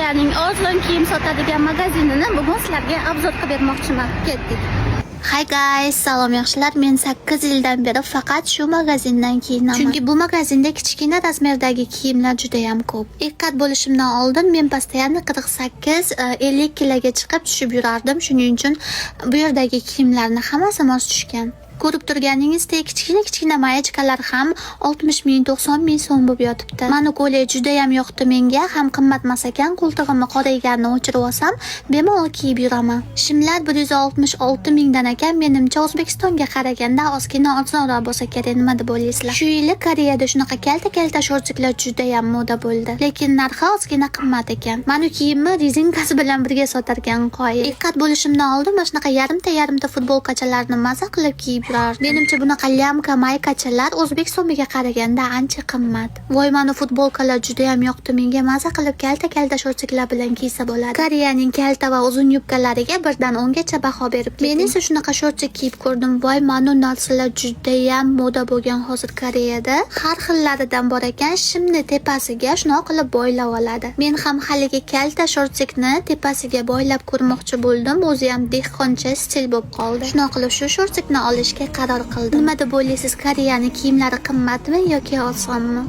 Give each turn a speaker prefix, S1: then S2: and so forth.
S1: Koreyaning ozg'in kiyim sotadigan magazinini bugun sizlarga obzor qilib bermoqchiman. Ketdik. Hi guys, salom yaxshilar. Men 8 yildan beri faqat shu magazindan kiyinaman. Chunki bu magazinda kichkina razmerdagi kiyimlar juda ham ko'p. İlk kat bo'lishimdan oldin men postoyanno 48-50 kiloga chiqib tushib yurardim. Shuning uchun bu yerdagi kiyimlarning hammasi mos tushgan. Ko'rib turganingizdek kichkina mayochkalar ham 60 ming 90 ming so'm bo'lib yotibdi. Mana ko'ylak juda ham yoqdi menga, ham qimmatmas ekan. Qo'ltig'imni qorayganini o'chirib olsam, bemalol kiyib yuraman. Shimlar 166 mingdan ekan, menimcha O'zbekistonga qaraganda ozgina arzonroq bo'lsa kerak, nima deb o'ylaysizlar? Shu yili Koreyada shunaqa kalta shortiklar juda ham moda bo'ldi, lekin narxi ozgina qimmat ekan. Mana kiyimni rezinkasi bilan birga sotarkan qoyil. Diqqat bo'lishimdan oldin mana shunaqa yarimta futbolkachalarni maza qilib kiyib menimcha bunaqa lyamka maykachalar o'zbek so'miga qaraganda ancha qimmat. Voy, mana futbolkalar juda ham yoqdi menga, maza qilib kalta shortiklar bilan kiysa bo'ladi. Koreyaning kalta va uzun yubkalariga 1 dan 10 gacha baho berib keting. Men esa shunaqa shortik kiyib ko'rdim. Voy, mana narsalar juda ham moda bo'lgan hozir Koreyada. Har xillaridan bor ekan, shimni tepasiga shunaqa qilib boylab oladi. Men ham haligi kalta shortikni tepasiga boylab ko'rmoqchi bo'ldim. O'zi ham dehqoncha stil bo'lib qoldi. Shunaqa qilib shu shortikni olishga qaror qildim. Nima deb o'ylaysiz, Koreyaning kiyimlari qimmatmi yoki osonmi?